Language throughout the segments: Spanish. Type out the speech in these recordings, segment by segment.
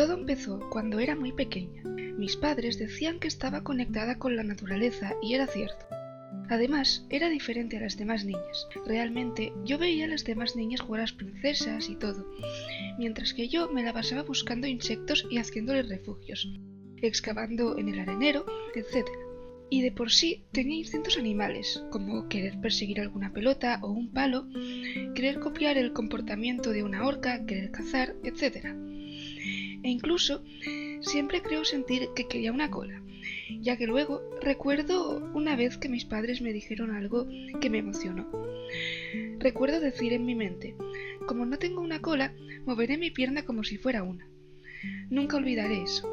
Todo empezó cuando era muy pequeña. Mis padres decían que estaba conectada con la naturaleza y era cierto. Además, era diferente a las demás niñas. Realmente, yo veía a las demás niñas jugar a las princesas y todo, mientras que yo me la pasaba buscando insectos y haciéndoles refugios, excavando en el arenero, etc. Y de por sí tenía instintos animales, como querer perseguir alguna pelota o un palo, querer copiar el comportamiento de una orca, querer cazar, etc. E incluso siempre creo sentir que quería una cola, ya que luego recuerdo una vez que mis padres me dijeron algo que me emocionó. Recuerdo decir en mi mente, como no tengo una cola, moveré mi pierna como si fuera una. Nunca olvidaré eso.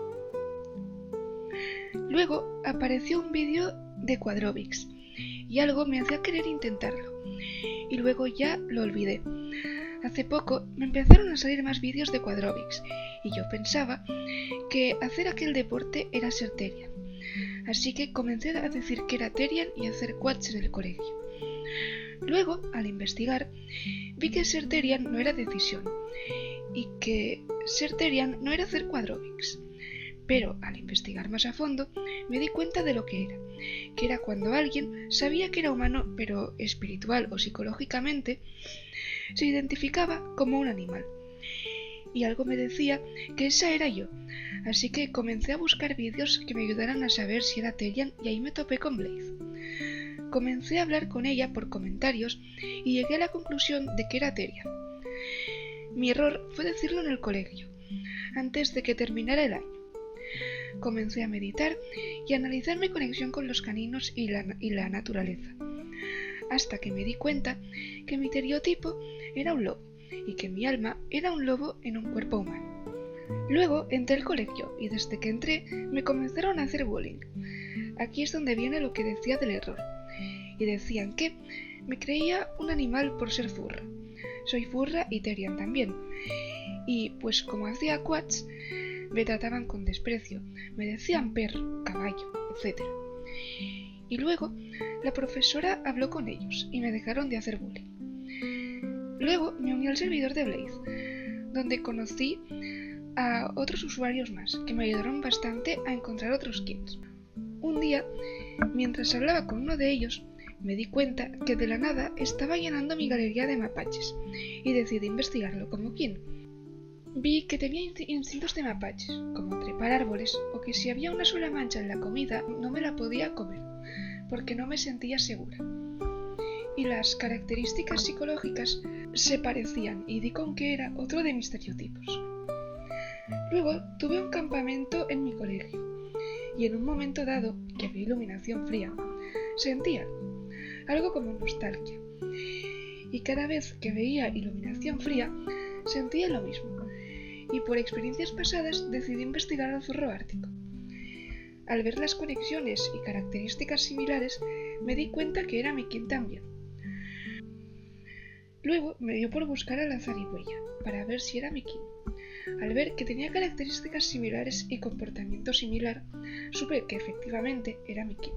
Luego apareció un vídeo de Quadrobix y algo me hacía querer intentarlo, y luego ya lo olvidé. Hace poco me empezaron a salir más vídeos de Quadrobix y yo pensaba que hacer aquel deporte era ser Terian, así que comencé a decir que era Terian y a hacer quads en el colegio. Luego, al investigar, vi que ser Terian no era decisión y que ser Terian no era hacer Quadrobix. Pero al investigar más a fondo me di cuenta de lo que era cuando alguien sabía que era humano pero espiritual o psicológicamente se identificaba como un animal. Y algo me decía que esa era yo, así que comencé a buscar vídeos que me ayudaran a saber si era Terian y ahí me topé con Blaze. Comencé a hablar con ella por comentarios y llegué a la conclusión de que era Terian. Mi error fue decirlo en el colegio, antes de que terminara el año. Comencé a meditar y a analizar mi conexión con los caninos y la naturaleza, hasta que me di cuenta que mi estereotipo era un lobo y que mi alma era un lobo en un cuerpo humano. Luego entré al colegio y desde que entré me comenzaron a hacer bullying. Aquí es donde viene lo que decía del error. Y decían que me creía un animal por ser furra. Soy furra y Terian también. Y pues como hacía quads, me trataban con desprecio, me decían perro, caballo, etc. Y luego la profesora habló con ellos y me dejaron de hacer bullying. Luego me uní al servidor de Blaze, donde conocí a otros usuarios más que me ayudaron bastante a encontrar otros skins. Un día, mientras hablaba con uno de ellos, me di cuenta que de la nada estaba llenando mi galería de mapaches y decidí investigarlo como quien. Vi que tenía instintos de mapaches, como trepar árboles o que si había una sola mancha en la comida no me la podía comer, porque no me sentía segura. Y las características psicológicas se parecían y di con que era otro de mis estereotipos. Luego tuve un campamento en mi colegio y en un momento dado, que había iluminación fría, sentí algo como nostalgia. Y cada vez que veía iluminación fría, sentía lo mismo. Y por experiencias pasadas decidí investigar al zorro ártico. Al ver las conexiones y características similares, me di cuenta que era Mikin también. Luego me dio por buscar a la zarigüeya, para ver si era Mikin. Al ver que tenía características similares y comportamiento similar, supe que efectivamente era Mikin.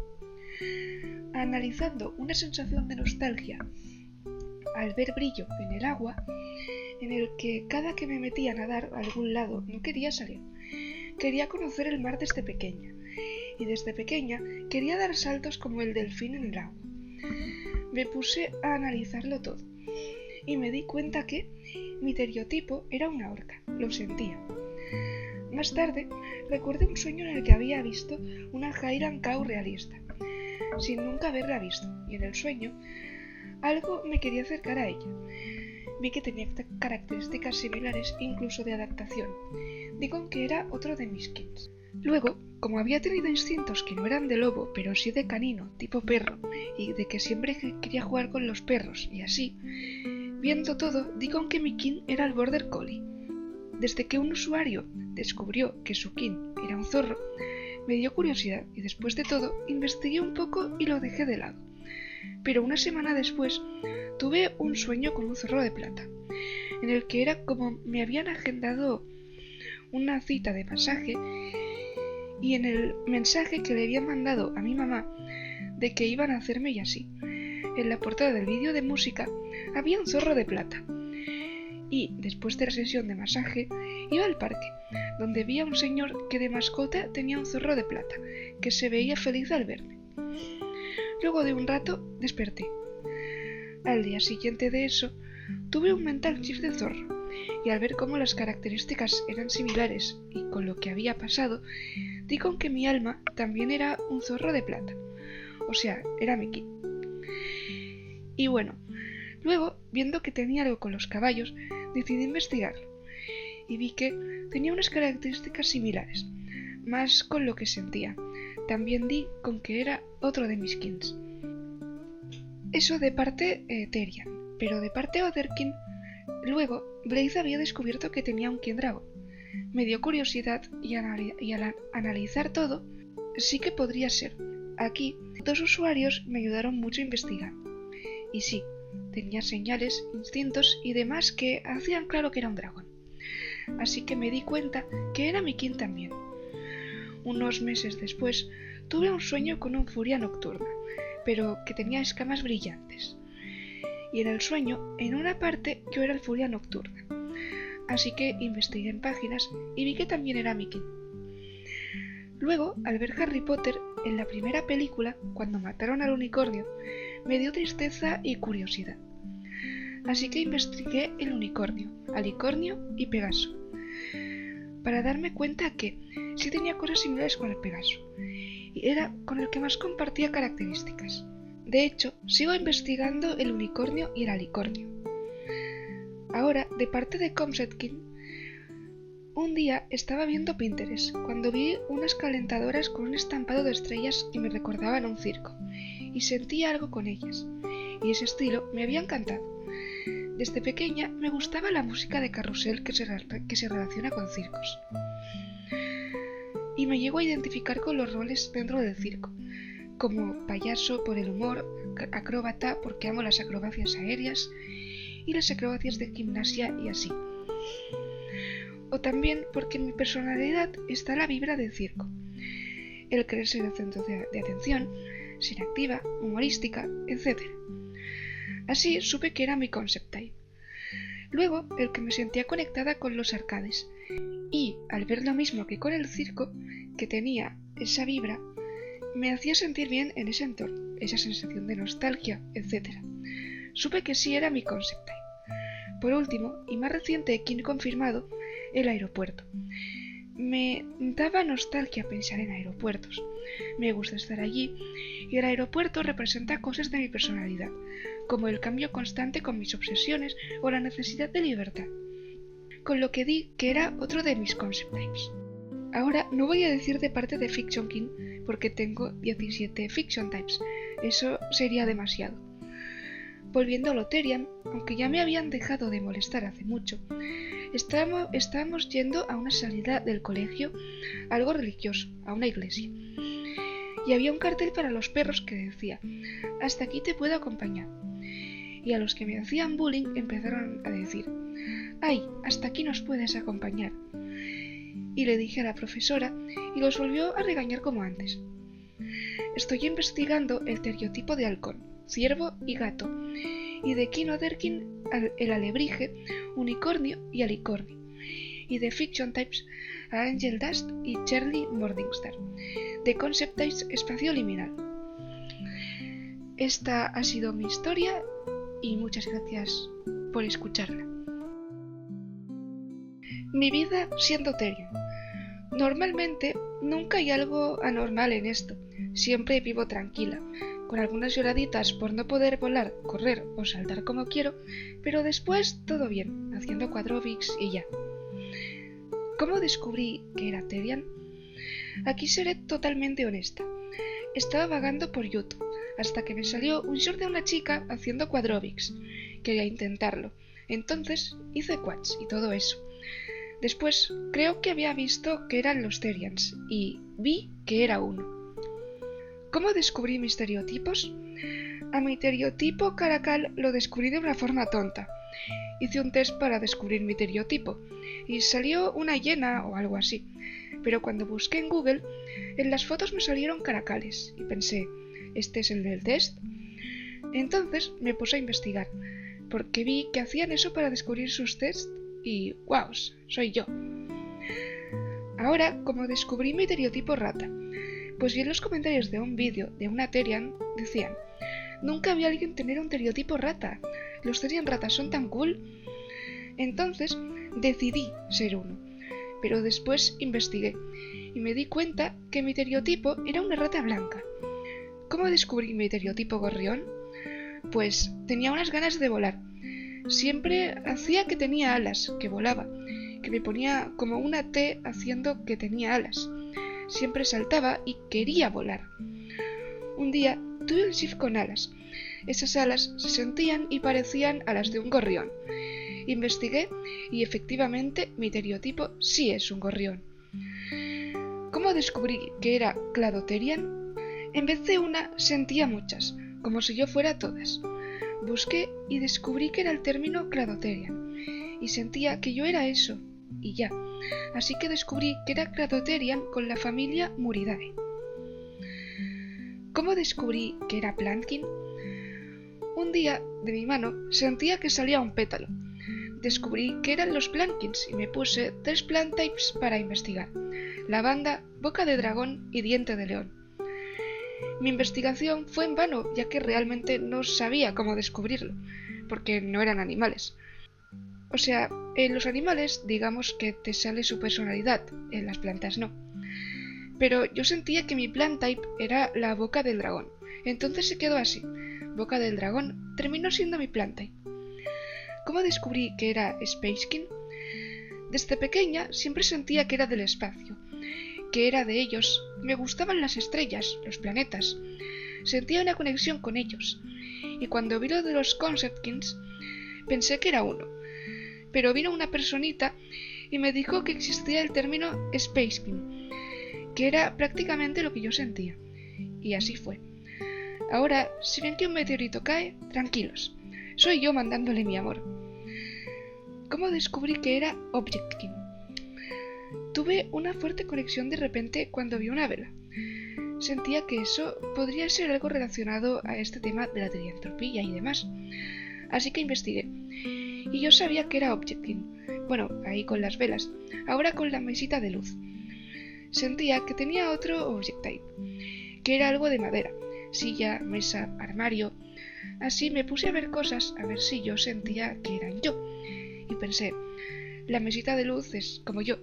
Analizando una sensación de nostalgia al ver brillo en el agua, en el que cada que me metía a nadar a algún lado no quería salir. Quería conocer el mar desde pequeña, y desde pequeña quería dar saltos como el delfín en el agua. Me puse a analizarlo todo, y me di cuenta que mi estereotipo era una orca, lo sentía. Más tarde, recordé un sueño en el que había visto una Highland Cow realista, sin nunca haberla visto, y en el sueño algo me quería acercar a ella. Vi que tenía características similares, incluso de adaptación. Digo que era otro de mis skins. Luego, como había tenido instintos que no eran de lobo, pero sí de canino, tipo perro, y de que siempre quería jugar con los perros, y así, viendo todo, digo que mi kin era el Border Collie. Desde que un usuario descubrió que su kin era un zorro, me dio curiosidad y después de todo investigué un poco y lo dejé de lado. Pero una semana después tuve un sueño con un zorro de plata, en el que era como me habían agendado una cita de masaje y en el mensaje que le habían mandado a mi mamá de que iban a hacerme y así. En la portada del vídeo de música había un zorro de plata. y, después de la sesión de masaje, iba al parque, donde vi a un señor que de mascota tenía un zorro de plata, que se veía feliz al verme. Luego de un rato desperté. Al día siguiente de eso, tuve un mental chip de zorro, y al ver cómo las características eran similares y con lo que había pasado, di con que mi alma también era un zorro de plata. O sea, era Mickey. Y bueno, luego, viendo que tenía algo con los caballos, decidí investigarlo, y vi que tenía unas características similares, más con lo que sentía. También di con que era otro de mis kins. Eso de parte Therian, pero de parte Otherkin, luego Blaze había descubierto que tenía un kin dragón. Me dio curiosidad y al analizar todo, sí que podría ser. Aquí, 2 usuarios me ayudaron mucho a investigar. Y sí, tenía señales, instintos y demás que hacían claro que era un dragón. Así que me di cuenta que era mi kin también. Unos meses después, tuve un sueño con un furia nocturna, pero que tenía escamas brillantes. Y en el sueño, en una parte, yo era el furia nocturna. Así que investigué en páginas y vi que también era mi kin. Luego, al ver Harry Potter, en la primera película, cuando mataron al unicornio, me dio tristeza y curiosidad. Así que investigué el unicornio, alicornio y Pegaso, para darme cuenta que sí tenía cosas similares con el Pegaso, y era con el que más compartía características. De hecho, sigo investigando el unicornio y el alicornio. Ahora, de parte de Comsetkin, un día estaba viendo Pinterest cuando vi unas calentadoras con un estampado de estrellas que me recordaban a un circo, y sentí algo con ellas, y ese estilo me había encantado. Desde pequeña me gustaba la música de carrusel que se relaciona con circos, y me llego a identificar con los roles dentro del circo, como payaso por el humor, acróbata porque amo las acrobacias aéreas y las acrobacias de gimnasia y así. O también porque en mi personalidad está la vibra del circo, el querer ser el centro de atención, ser activa, humorística, etc. Así supe que era mi concept type. Luego, el que me sentía conectada con los arcades, y al ver lo mismo que con el circo, que tenía esa vibra, me hacía sentir bien en ese entorno, esa sensación de nostalgia, etc. Supe que sí era mi concept type. Por último, y más reciente kin confirmado, el aeropuerto. Me daba nostalgia pensar en aeropuertos. Me gusta estar allí, y el aeropuerto representa cosas de mi personalidad, como el cambio constante con mis obsesiones o la necesidad de libertad. Con lo que di que era otro de mis concept types. Ahora no voy a decir de parte de Fiction King, porque tengo 17 Fiction Types. Eso sería demasiado. Volviendo a Lotherian, aunque ya me habían dejado de molestar hace mucho, estábamos yendo a una salida del colegio, algo religioso, a una iglesia. Y había un cartel para los perros que decía: "Hasta aquí te puedo acompañar". Y a los que me hacían bullying empezaron a decir: "Ay, hasta aquí nos puedes acompañar". Y le dije a la profesora y los volvió a regañar como antes. Estoy investigando el estereotipo de halcón, ciervo y gato, y de King Otherkin el alebrije, unicornio y alicornio, y de Fiction Types a Angel Dust y Charlie Morningstar, de Concept Types espacio liminal. Esta ha sido mi historia y muchas gracias por escucharla. Mi vida siendo Therian. Normalmente nunca hay algo anormal en esto, siempre vivo tranquila, con algunas lloraditas por no poder volar, correr o saltar como quiero, pero después todo bien, haciendo quadrobics y ya. ¿Cómo descubrí que era Therian? Aquí seré totalmente honesta. Estaba vagando por YouTube, hasta que me salió un short de una chica haciendo quadrobics. Quería intentarlo, entonces hice quads y todo eso. Después creo que había visto que eran los Therians y vi que era uno. ¿Cómo descubrí mis estereotipos? A mi estereotipo caracal lo descubrí de una forma tonta. Hice un test para descubrir mi estereotipo y salió una hiena o algo así. Pero cuando busqué en Google, en las fotos me salieron caracales y pensé, ¿este es el del test? Entonces me puse a investigar, porque vi que hacían eso para descubrir sus tests y ¡guau! Soy yo. Ahora, como descubrí mi estereotipo rata, pues vi en los comentarios de un vídeo de una Terian, decían: nunca vi a alguien tener un estereotipo rata, los Terian ratas son tan cool. Entonces decidí ser uno, pero después investigué y me di cuenta que mi estereotipo era una rata blanca. ¿Cómo descubrí mi estereotipo gorrión? Pues tenía unas ganas de volar. Siempre hacía que tenía alas, que volaba, que me ponía como una T haciendo que tenía alas. Siempre saltaba y quería volar. Un día tuve un shift con alas. Esas alas se sentían y parecían a las de un gorrión. Investigué y efectivamente mi estereotipo sí es un gorrión. ¿Cómo descubrí que era Cladotherian? En vez de una, sentía muchas, como si yo fuera todas. Busqué y descubrí que era el término Cladotherian, y sentía que yo era eso, y ya. Así que descubrí que era Cladotherian con la familia Muridae. ¿Cómo descubrí que era Plantkin? Un día, de mi mano, sentía que salía un pétalo. Descubrí que eran los Plankins y me puse 3 plant types para investigar: lavanda, boca de dragón y diente de león. Mi investigación fue en vano, ya que realmente no sabía cómo descubrirlo, porque no eran animales. O sea, en los animales digamos que te sale su personalidad, en las plantas no. Pero yo sentía que mi plant type era la boca del dragón, entonces se quedó así. Boca del dragón terminó siendo mi plant type. ¿Cómo descubrí que era Spacekin? Desde pequeña siempre sentía que era del espacio, que era de ellos. Me gustaban las estrellas, los planetas. Sentía una conexión con ellos. Y cuando vi lo de los Conceptkins, pensé que era uno. Pero vino una personita y me dijo que existía el término Spacekin, que era prácticamente lo que yo sentía. Y así fue. Ahora, si ven que un meteorito cae, tranquilos. Soy yo mandándole mi amor. ¿Cómo descubrí que era Objectkin? Tuve una fuerte conexión de repente cuando vi una vela. Sentía que eso podría ser algo relacionado a este tema de la teriantropía y demás. Así que investigué. Y yo sabía que era Objectkin. Bueno, ahí con las velas. Ahora con la mesita de luz. Sentía que tenía otro Object Type, que era algo de madera. Silla, mesa, armario. Así me puse a ver cosas a ver si yo sentía que eran yo. Y pensé, la mesita de luz es como yo.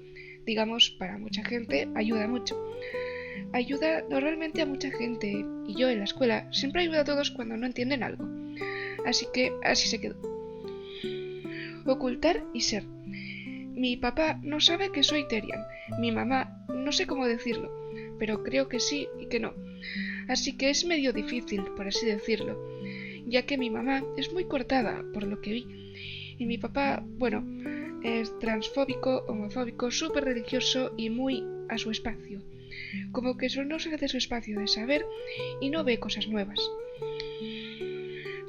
Digamos, para mucha gente ayuda mucho. Ayuda normalmente a mucha gente, y yo en la escuela siempre ayudo a todos cuando no entienden algo. Así que así se quedó. Ocultar y ser. Mi papá no sabe que soy Terian. Mi mamá no sé cómo decirlo, pero creo que sí y que no. Así que es medio difícil, por así decirlo, ya que mi mamá es muy cortada, por lo que vi. Y mi papá, bueno, es transfóbico, homofóbico, súper religioso y muy a su espacio. Como que no sale de su espacio de saber y no ve cosas nuevas.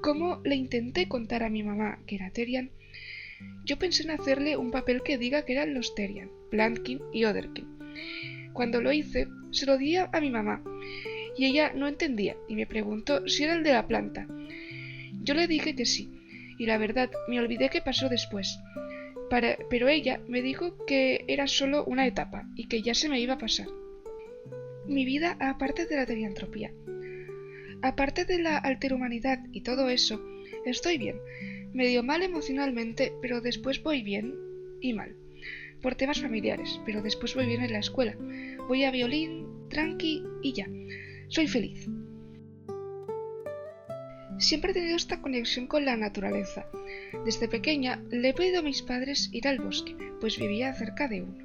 Como le intenté contar a mi mamá que era Terian, yo pensé en hacerle un papel que diga que eran los Terian, Plantkin y Otherkin. Cuando lo hice, se lo di a mi mamá, y ella no entendía y me preguntó si era el de la planta. Yo le dije que sí, y la verdad me olvidé qué pasó después. Pero ella me dijo que era solo una etapa y que ya se me iba a pasar. Mi vida aparte de la teriantropía. Aparte de la alterhumanidad y todo eso, estoy bien. Medio mal emocionalmente, pero después voy bien y mal. Por temas familiares, pero después voy bien en la escuela. Voy a violín, tranqui y ya. Soy feliz. Siempre he tenido esta conexión con la naturaleza. Desde pequeña le he pedido a mis padres ir al bosque, pues vivía cerca de uno.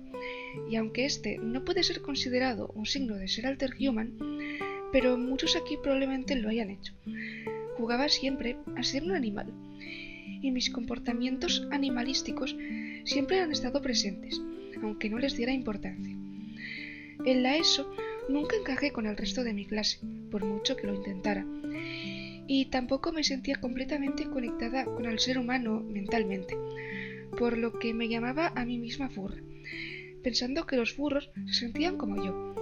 Y aunque este no puede ser considerado un signo de ser alterhuman, pero muchos aquí probablemente lo hayan hecho. Jugaba siempre a ser un animal. Y mis comportamientos animalísticos siempre han estado presentes, aunque no les diera importancia. En la ESO nunca encajé con el resto de mi clase, por mucho que lo intentara, y tampoco me sentía completamente conectada con el ser humano mentalmente, por lo que me llamaba a mí misma furra, pensando que los furros se sentían como yo.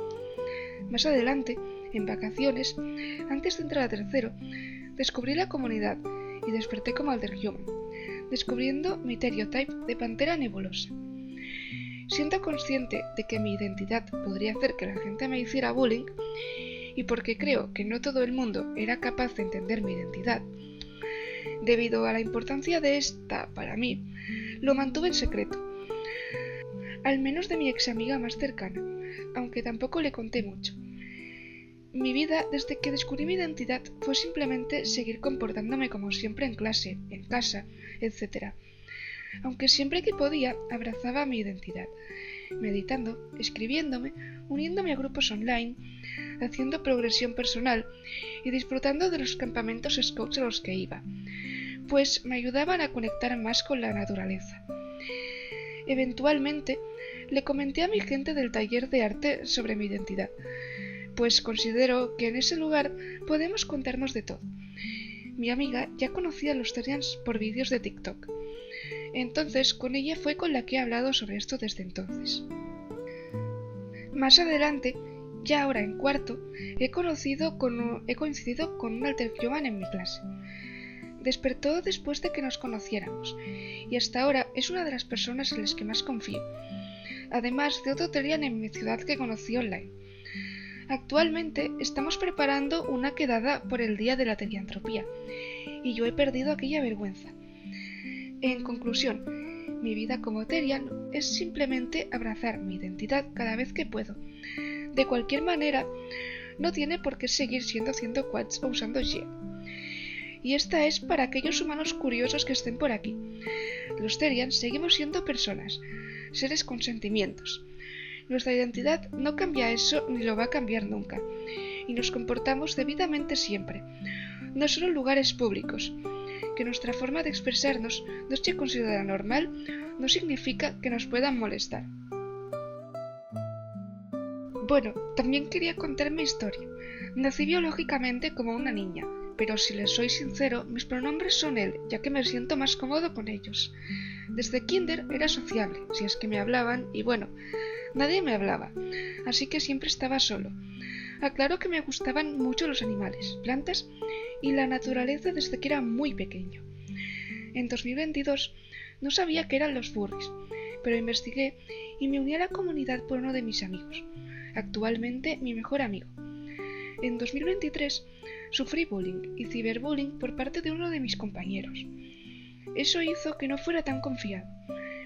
Más adelante, en vacaciones, antes de entrar a tercero, descubrí la comunidad y desperté como alterhuman. descubriendo mi stereotype de pantera nebulosa. Siendo consciente de que mi identidad podría hacer que la gente me hiciera bullying, y porque creo que no todo el mundo era capaz de entender mi identidad, debido a la importancia de esta para mí, lo mantuve en secreto, al menos de mi ex amiga más cercana, aunque tampoco le conté mucho. Mi vida desde que descubrí mi identidad fue simplemente seguir comportándome como siempre en clase, en casa, etc. Aunque siempre que podía abrazaba mi identidad, meditando, escribiéndome, uniéndome a grupos online, haciendo progresión personal y disfrutando de los campamentos scouts a los que iba, pues me ayudaban a conectar más con la naturaleza. Eventualmente le comenté a mi gente del taller de arte sobre mi identidad, pues considero que en ese lugar podemos contarnos de todo. Mi amiga ya conocía a los Therians por vídeos de TikTok, entonces con ella fue con la que he hablado sobre esto desde entonces. Más adelante, ya ahora en cuarto, he coincidido con un Alter Human en mi clase. Despertó después de que nos conociéramos, y hasta ahora es una de las personas en las que más confío, además de otro Therian en mi ciudad que conocí online. Actualmente estamos preparando una quedada por el Día de la Teriantropía, y yo he perdido aquella vergüenza. En conclusión, mi vida como Therian es simplemente abrazar mi identidad cada vez que puedo. De cualquier manera, no tiene por qué seguir haciendo quads o usando G. Y esta es para aquellos humanos curiosos que estén por aquí. Los Therians seguimos siendo personas, seres con sentimientos. Nuestra identidad no cambia eso ni lo va a cambiar nunca, y nos comportamos debidamente siempre, no solo en lugares públicos. Que nuestra forma de expresarnos no se considera normal no significa que nos puedan molestar. Bueno, también quería contar mi historia. Nací biológicamente como una niña, pero si les soy sincero, mis pronombres son él, ya que me siento más cómodo con ellos. Desde kinder era sociable, si es que me hablaban, y bueno, nadie me hablaba, así que siempre estaba solo. Aclaro que me gustaban mucho los animales, plantas y la naturaleza desde que era muy pequeño. En 2022 no sabía qué eran los furries, pero investigué y me uní a la comunidad por uno de mis amigos, actualmente mi mejor amigo. En 2023 sufrí bullying y ciberbullying por parte de uno de mis compañeros. Eso hizo que no fuera tan confiado,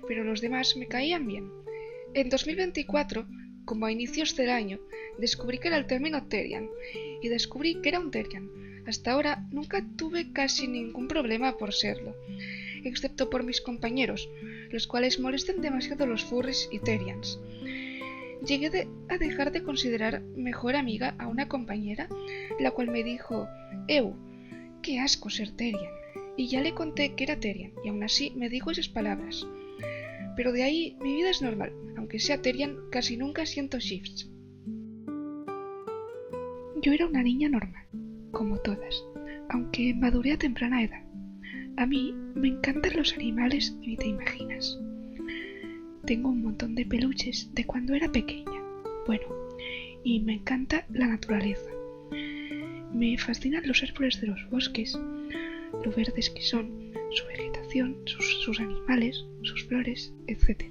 pero los demás me caían bien. En 2024, como a inicios del año, descubrí que era el término Therian y descubrí que era un Therian. Hasta ahora nunca tuve casi ningún problema por serlo, excepto por mis compañeros, los cuales molestan demasiado los furries y Therians. Llegué a dejar de considerar mejor amiga a una compañera, la cual me dijo: qué asco ser Therian. Y ya le conté que era Therian, y aún así me dijo esas palabras. Pero de ahí mi vida es normal, aunque sea Therian, casi nunca siento shifts. Yo era una niña normal, como todas, aunque maduré a temprana edad. A mí me encantan los animales y ni te imaginas. Tengo un montón de peluches de cuando era pequeña. Bueno, y me encanta la naturaleza. Me fascinan los árboles de los bosques, lo verdes que son, su vegetación, sus animales, sus flores, etc.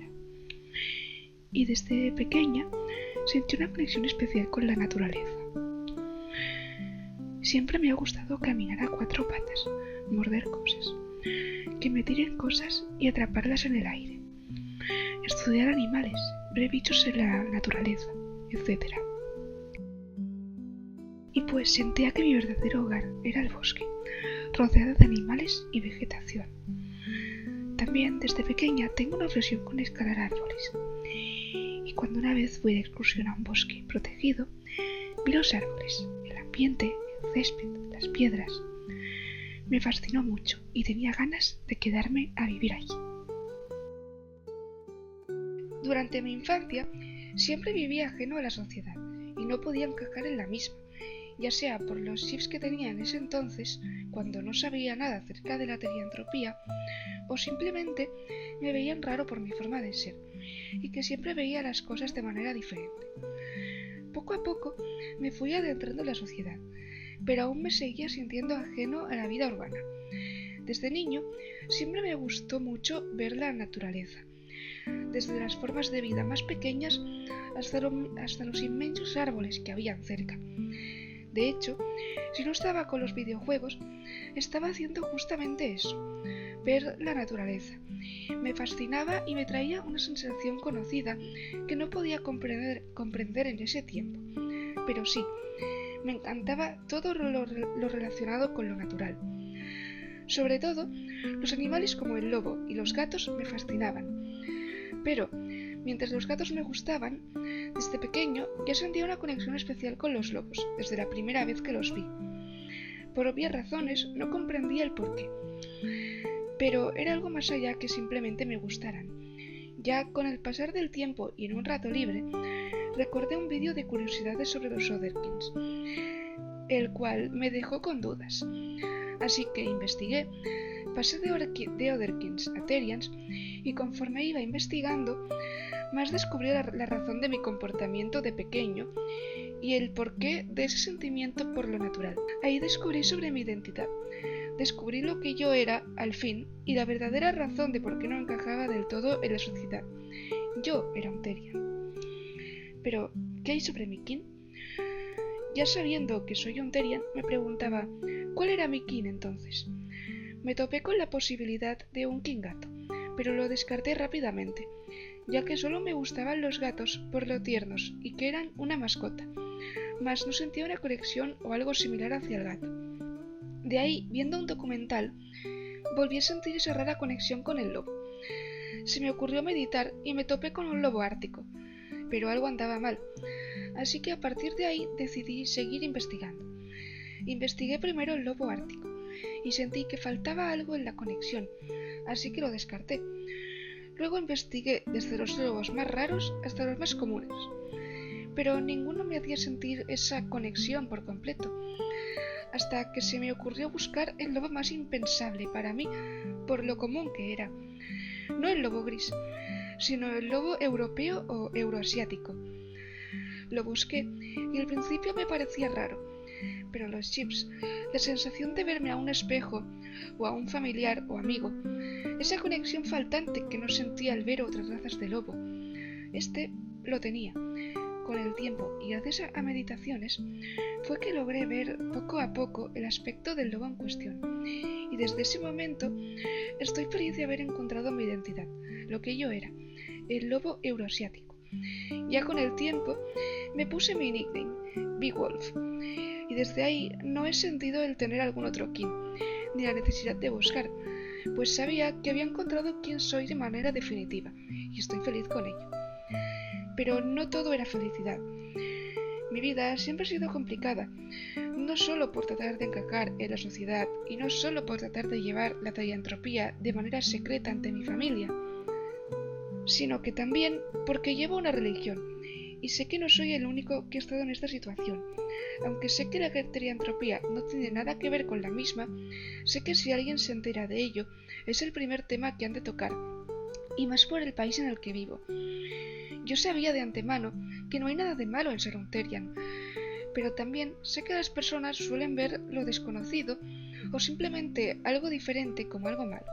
Y desde pequeña sentí una conexión especial con la naturaleza. Siempre me ha gustado caminar a cuatro patas, morder cosas, que me tiren cosas y atraparlas en el aire, estudiar animales, ver bichos en la naturaleza, etc. Y pues sentía que mi verdadero hogar era el bosque, rodeado de animales y vegetación. También desde pequeña tengo una obsesión con escalar árboles. Y cuando una vez fui de excursión a un bosque protegido, vi los árboles, el ambiente, el césped, las piedras. Me fascinó mucho y tenía ganas de quedarme a vivir allí. Durante mi infancia siempre viví ajeno a la sociedad y no podía encajar en la misma, ya sea por los shifts que tenía en ese entonces, cuando no sabía nada acerca de la teriantropía, o simplemente me veían raro por mi forma de ser, y que siempre veía las cosas de manera diferente. Poco a poco me fui adentrando en la sociedad, pero aún me seguía sintiendo ajeno a la vida urbana. Desde niño siempre me gustó mucho ver la naturaleza, desde las formas de vida más pequeñas hasta los inmensos árboles que habían cerca. De hecho, si no estaba con los videojuegos, estaba haciendo justamente eso, ver la naturaleza. Me fascinaba y me traía una sensación conocida que no podía comprender en ese tiempo. Pero sí, me encantaba todo lo relacionado con lo natural. Sobre todo, los animales como el lobo y los gatos me fascinaban. Pero, mientras los gatos me gustaban, desde pequeño ya sentía una conexión especial con los lobos, desde la primera vez que los vi. Por obvias razones, no comprendía el porqué, pero era algo más allá que simplemente me gustaran. Ya con el pasar del tiempo y en un rato libre, recordé un vídeo de curiosidades sobre los Otherkins, el cual me dejó con dudas. Así que investigué, pasé de Otherkins a Therians y conforme iba investigando, más descubrí la razón de mi comportamiento de pequeño y el porqué de ese sentimiento por lo natural. Ahí descubrí sobre mi identidad. Descubrí lo que yo era, al fin, y la verdadera razón de por qué no encajaba del todo en la sociedad. Yo era un Therian. Pero, ¿qué hay sobre mi kin? Ya sabiendo que soy un Therian, me preguntaba, ¿cuál era mi kin entonces? Me topé con la posibilidad de un kin gato, pero lo descarté rápidamente, ya que solo me gustaban los gatos por lo tiernos y que eran una mascota, mas no sentía una conexión o algo similar hacia el gato. De ahí, viendo un documental, volví a sentir esa rara conexión con el lobo. Se me ocurrió meditar y me topé con un lobo ártico, pero algo andaba mal, así que a partir de ahí decidí seguir investigando. Investigué primero el lobo ártico y sentí que faltaba algo en la conexión, así que lo descarté. Luego investigué desde los lobos más raros hasta los más comunes, pero ninguno me hacía sentir esa conexión por completo, hasta que se me ocurrió buscar el lobo más impensable para mí por lo común que era. No el lobo gris, sino el lobo europeo o euroasiático. Lo busqué y al principio me parecía raro, pero los chips, la sensación de verme a un espejo o a un familiar o amigo, esa conexión faltante que no sentía al ver otras razas de lobo, lo tenía. Con el tiempo y gracias a meditaciones fue que logré ver poco a poco el aspecto del lobo en cuestión, y desde ese momento estoy feliz de haber encontrado mi identidad, lo que yo era, el lobo euroasiático. Ya con el tiempo me puse mi nickname, Big Wolf, y desde ahí no he sentido el tener algún otro kin, ni la necesidad de buscar, pues sabía que había encontrado quién soy de manera definitiva, y estoy feliz con ello. Pero no todo era felicidad. Mi vida siempre ha sido complicada, no solo por tratar de encajar en la sociedad y no solo por tratar de llevar la theriantropía de manera secreta ante mi familia, sino que también porque llevo una religión y sé que no soy el único que ha estado en esta situación. Aunque sé que la theriantropía no tiene nada que ver con la misma, sé que si alguien se entera de ello, es el primer tema que han de tocar, y más por el país en el que vivo. Yo sabía de antemano que no hay nada de malo en ser un Therian, pero también sé que las personas suelen ver lo desconocido o simplemente algo diferente como algo malo.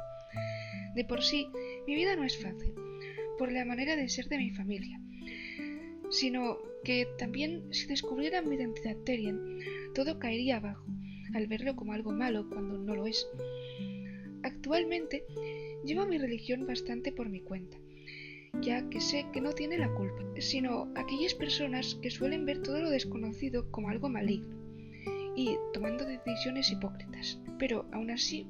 De por sí, mi vida no es fácil, por la manera de ser de mi familia, sino que también si descubrieran mi identidad Therian, todo caería abajo, al verlo como algo malo cuando no lo es. Actualmente, llevo mi religión bastante por mi cuenta, ya que sé que no tiene la culpa, sino aquellas personas que suelen ver todo lo desconocido como algo maligno y tomando decisiones hipócritas. Pero aún así,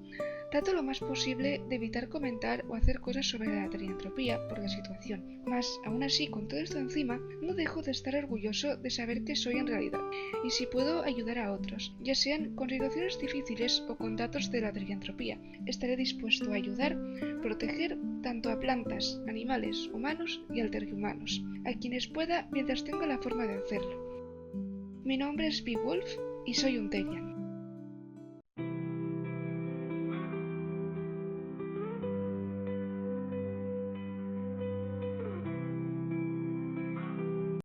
trato lo más posible de evitar comentar o hacer cosas sobre la theriantropía por la situación. Mas, aún así, con todo esto encima, no dejo de estar orgulloso de saber que soy en realidad, y si puedo ayudar a otros, ya sean con situaciones difíciles o con datos de la theriantropía, estaré dispuesto a ayudar, proteger tanto a plantas, animales, humanos y alterhumanos, a quienes pueda mientras tenga la forma de hacerlo. Mi nombre es Big Wolf y soy un Therian.